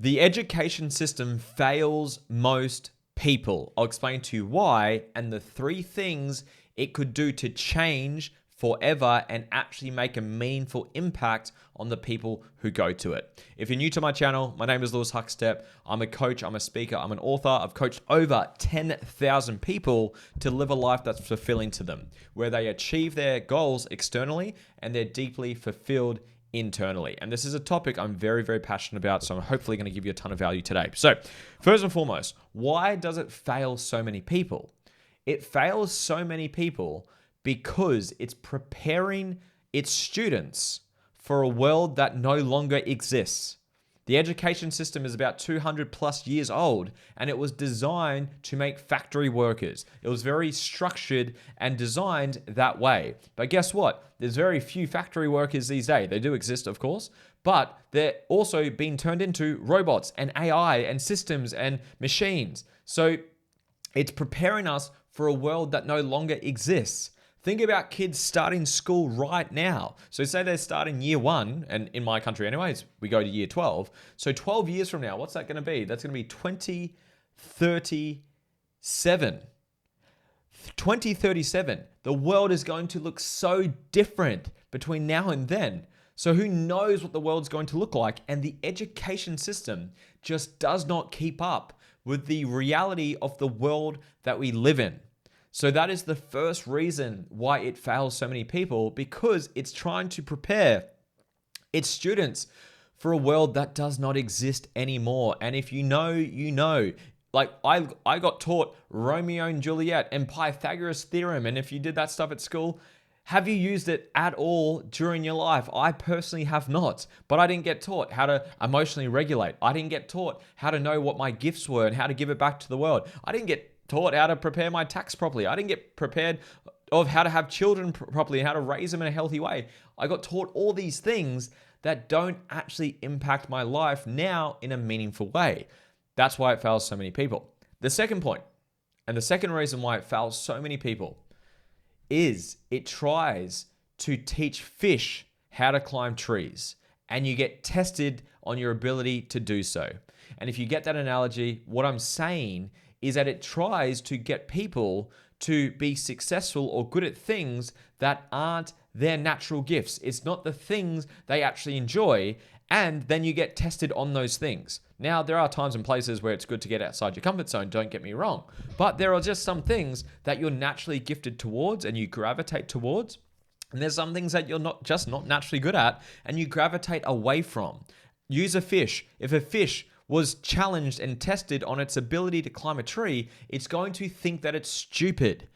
The education system fails most people. I'll explain to you why and the 3 things it could do to change forever and actually make a meaningful impact on the people who go to it. If you're new to my channel, my name is Huckstep. I'm a coach, I'm a speaker, I'm an author. I've coached over 10,000 people to live a life that's fulfilling to them, where they achieve their goals externally and they're deeply fulfilled internally. And this is a topic I'm very, very passionate about, so I'm hopefully going to give you a ton of value today. So first and foremost, why does it fail so many people? It fails so many people because it's preparing its students for a world that no longer exists. The education system is about 200 plus years old, and it was designed to make factory workers. It was very structured and designed that way. But guess what? There's very few factory workers these days. They do exist, of course, but they're also being turned into robots and AI and systems and machines. So it's preparing us for a world that no longer exists. Think about kids starting school right now. So say they're starting year 1, and in my country anyways, we go to year 12. So 12 years from now, what's that going to be? That's going to be 2037. 2037. The world is going to look so different between now and then. So who knows what the world's going to look like? And the education system just does not keep up with the reality of the world that we live in. So that is the first reason why it fails so many people, because it's trying to prepare its students for a world that does not exist anymore. And if you know, you know. Like I got taught Romeo and Juliet and Pythagoras theorem. And if you did that stuff at school, have you used it at all during your life? I personally have not, but I didn't get taught how to emotionally regulate. I didn't get taught how to know what my gifts were and how to give it back to the world. I didn't get taught how to prepare my tax properly. I didn't get prepared of how to have children properly and how to raise them in a healthy way. I got taught all these things that don't actually impact my life now in a meaningful way. That's why it fails so many people. The second point, and the second reason why it fails so many people, is it tries to teach fish how to climb trees, and you get tested on your ability to do so. And if you get that analogy, what I'm saying is that it tries to get people to be successful or good at things that aren't their natural gifts. It's not the things they actually enjoy, and then you get tested on those things. Now, there are times and places where it's good to get outside your comfort zone, don't get me wrong, but there are just some things that you're naturally gifted towards and you gravitate towards, and there's some things that you're not naturally good at and you gravitate away from. Use a fish. If a fish was challenged and tested on its ability to climb a tree, it's going to think that it's stupid.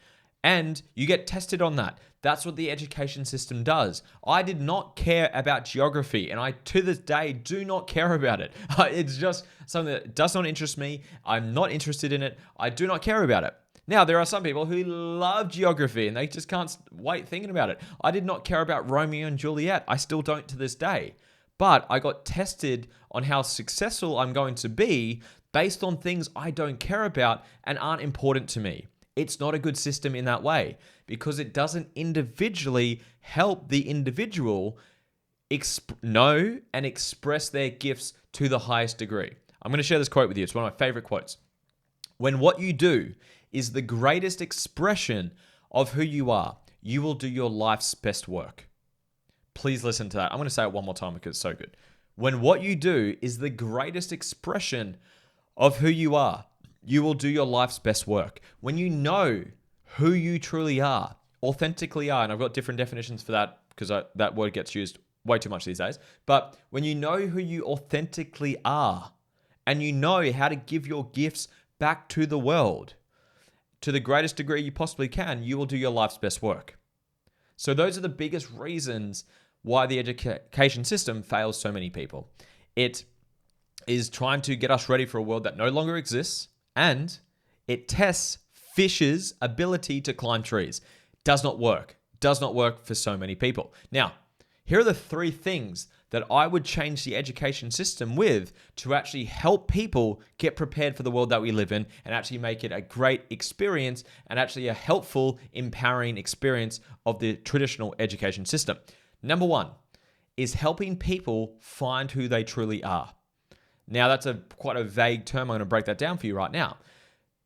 And you get tested on that. That's what the education system does. I did not care about geography, and I, to this day, do not care about it. It's just something that does not interest me. I'm not interested in it. I do not care about it. Now, there are some people who love geography, and they just can't wait thinking about it. I did not care about Romeo and Juliet. I still don't to this day. But I got tested on how successful I'm going to be based on things I don't care about and aren't important to me. It's not a good system in that way because it doesn't individually help the individual know and express their gifts to the highest degree. I'm going to share this quote with you. It's one of my favorite quotes. When what you do is the greatest expression of who you are, you will do your life's best work. Please listen to that. I'm going to say it one more time because it's so good. When what you do is the greatest expression of who you are, you will do your life's best work. When you know who you truly are, authentically are, and I've got different definitions for that because that word gets used way too much these days. But when you know who you authentically are and you know how to give your gifts back to the world to the greatest degree you possibly can, you will do your life's best work. So those are the biggest reasons why the education system fails so many people. It is trying to get us ready for a world that no longer exists, and it tests fish's ability to climb trees. Does not work. Does not work for so many people. Now, here are the 3 things that I would change the education system with to actually help people get prepared for the world that we live in and actually make it a great experience and actually a helpful, empowering experience of the traditional education system. Number 1 is helping people find who they truly are. Now, that's quite a vague term. I'm going to break that down for you right now.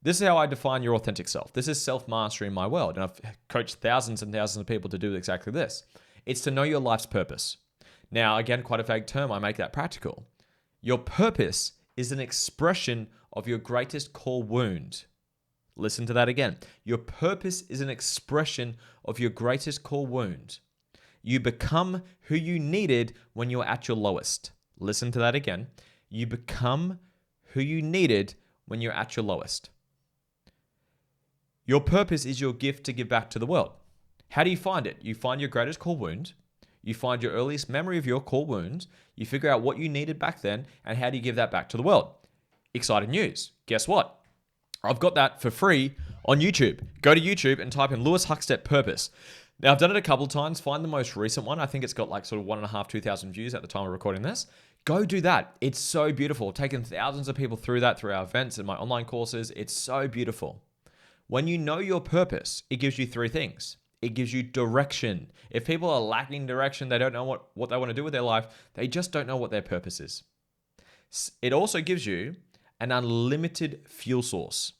This is how I define your authentic self. This is self-mastery in my world. And I've coached thousands and thousands of people to do exactly this. It's to know your life's purpose. Now, again, quite a vague term. I make that practical. Your purpose is an expression of your greatest core wound. Listen to that again. Your purpose is an expression of your greatest core wound. You become who you needed when you're at your lowest. Listen to that again. You become who you needed when you're at your lowest. Your purpose is your gift to give back to the world. How do you find it? You find your greatest core wound. You find your earliest memory of your core wound. You figure out what you needed back then, and how do you give that back to the world? Exciting news. Guess what? I've got that for free on YouTube. Go to YouTube and type in Lewis Huckstep Purpose. Now, I've done it a couple of times. Find the most recent one. I think it's got like sort of 1.5, 2,000 views at the time of recording this. Go do that. It's so beautiful. Taken thousands of people through that through our events and my online courses. It's so beautiful. When you know your purpose, it gives you three things. It gives you direction. If people are lacking direction, they don't know what they want to do with their life, they just don't know what their purpose is. It also gives you an unlimited fuel source.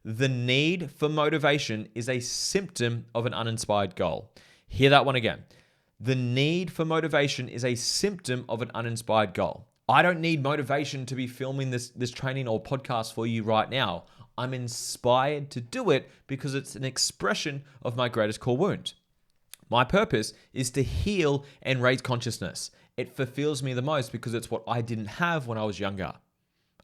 The need for motivation is a symptom of an uninspired goal. Hear that one again. The need for motivation is a symptom of an uninspired goal. I don't need motivation to be filming this training or podcast for you right now. I'm inspired to do it because it's an expression of my greatest core wound. My purpose is to heal and raise consciousness. It fulfills me the most because it's what I didn't have when I was younger.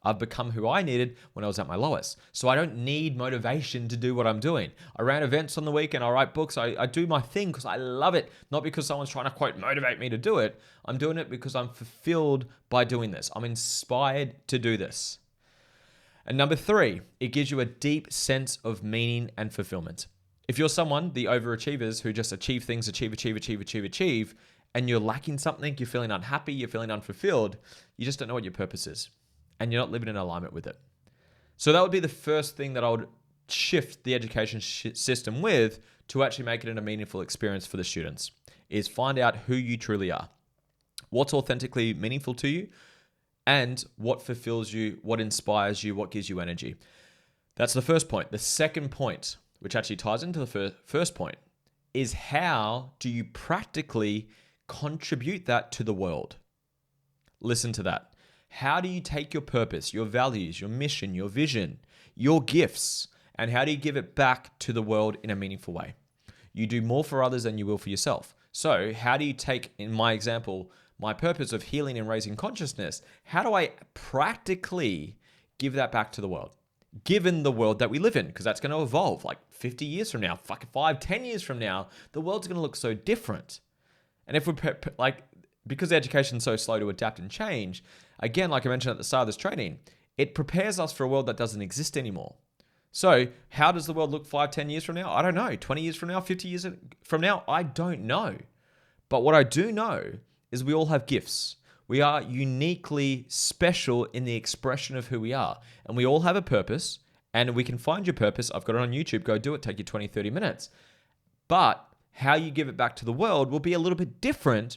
I've become who I needed when I was at my lowest. So I don't need motivation to do what I'm doing. I ran events on the weekend. I write books. I do my thing because I love it. Not because someone's trying to, quote, motivate me to do it. I'm doing it because I'm fulfilled by doing this. I'm inspired to do this. And number 3, it gives you a deep sense of meaning and fulfillment. If you're someone, the overachievers who just achieve things, achieve, and you're lacking something, you're feeling unhappy, you're feeling unfulfilled, you just don't know what your purpose is. And you're not living in alignment with it. So that would be the first thing that I would shift the education system with to actually make it a meaningful experience for the students, is find out who you truly are. What's authentically meaningful to you? And what fulfills you, what inspires you, what gives you energy. That's the first point. The second point, which actually ties into the first point, is how do you practically contribute that to the world? Listen to that. How do you take your purpose, your values, your mission, your vision, your gifts, and how do you give it back to the world in a meaningful way? You do more for others than you will for yourself. So how do you take, in my example, my purpose of healing and raising consciousness, how do I practically give that back to the world? Given the world that we live in, because that's going to evolve like 50 years from now, 10 years from now, the world's going to look so different. And if we're because education's so slow to adapt and change, again, like I mentioned at the start of this training, it prepares us for a world that doesn't exist anymore. So how does the world look 5, 10 years from now? I don't know. 20 years from now, 50 years from now? I don't know. But what I do know is we all have gifts. We are uniquely special in the expression of who we are. And we all have a purpose, and we can find your purpose. I've got it on YouTube. Go do it. Take you 20, 30 minutes. But how you give it back to the world will be a little bit different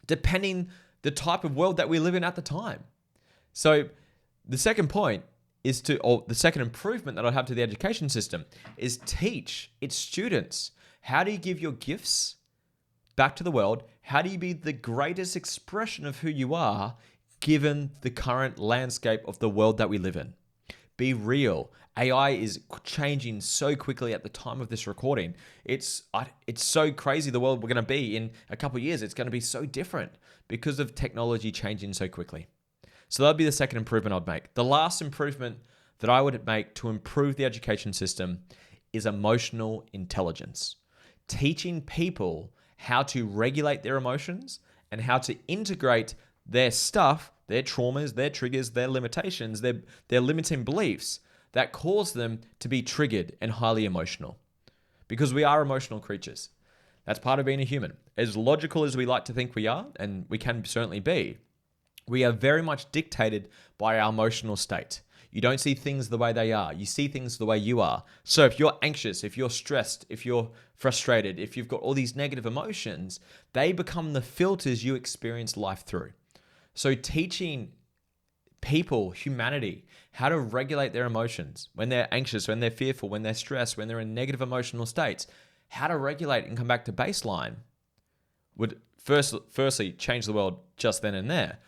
depending the type of world that we live in at the time. So the second point is the second improvement that I have to the education system is teach its students. How do you give your gifts back to the world? How do you be the greatest expression of who you are given the current landscape of the world that we live in? Be real. AI is changing so quickly at the time of this recording. It's so crazy the world we're going to be in a couple of years. It's going to be so different because of technology changing so quickly. So that'd be the second improvement I'd make. The last improvement that I would make to improve the education system is emotional intelligence. Teaching people how to regulate their emotions and how to integrate their stuff, their traumas, their triggers, their limitations, their limiting beliefs that cause them to be triggered and highly emotional. Because we are emotional creatures. That's part of being a human. As logical as we like to think we are, and we can certainly be, we are very much dictated by our emotional state. You don't see things the way they are. You see things the way you are. So if you're anxious, if you're stressed, if you're frustrated, if you've got all these negative emotions, they become the filters you experience life through. So teaching people, humanity, how to regulate their emotions when they're anxious, when they're fearful, when they're stressed, when they're in negative emotional states, how to regulate and come back to baseline would firstly change the world just then and there.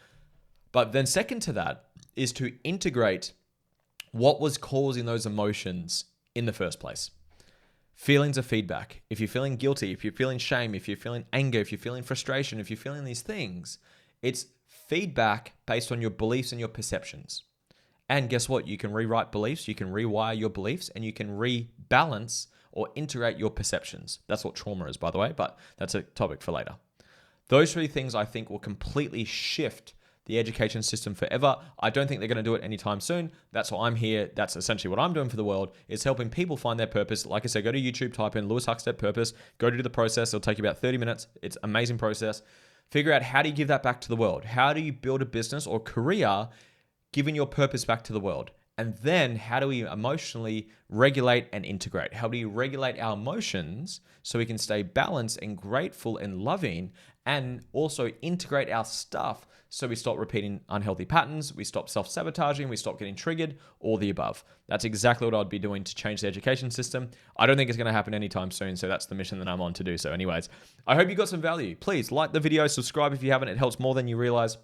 But then second to that is to integrate what was causing those emotions in the first place. Feelings are feedback. If you're feeling guilty, if you're feeling shame, if you're feeling anger, if you're feeling frustration, if you're feeling these things, it's feedback based on your beliefs and your perceptions. And guess what? You can rewrite beliefs, you can rewire your beliefs, and you can rebalance or integrate your perceptions. That's what trauma is, by the way, but that's a topic for later. Those three things I think will completely shift the education system forever. I don't think they're going to do it anytime soon. That's why I'm here. That's essentially what I'm doing for the world, is helping people find their purpose. Like I said, go to YouTube, type in Lewis Huckstep purpose, go to do the process. It'll take you about 30 minutes. It's an amazing process. Figure out, how do you give that back to the world? How do you build a business or career giving your purpose back to the world? And then how do we emotionally regulate and integrate? How do you regulate our emotions so we can stay balanced and grateful and loving, and also integrate our stuff so we stop repeating unhealthy patterns, we stop self-sabotaging, we stop getting triggered, all the above. That's exactly what I'd be doing to change the education system. I don't think it's going to happen anytime soon, so that's the mission that I'm on to do so. Anyways, I hope you got some value. Please like the video, subscribe if you haven't. It helps more than you realize.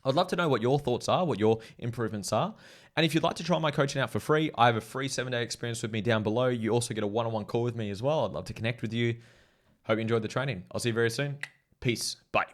I'd love to know what your thoughts are, what your improvements are. And if you'd like to try my coaching out for free, I have a free 7-day experience with me down below. You also get a one-on-one call with me as well. I'd love to connect with you. Hope you enjoyed the training. I'll see you very soon. Peace. Bye.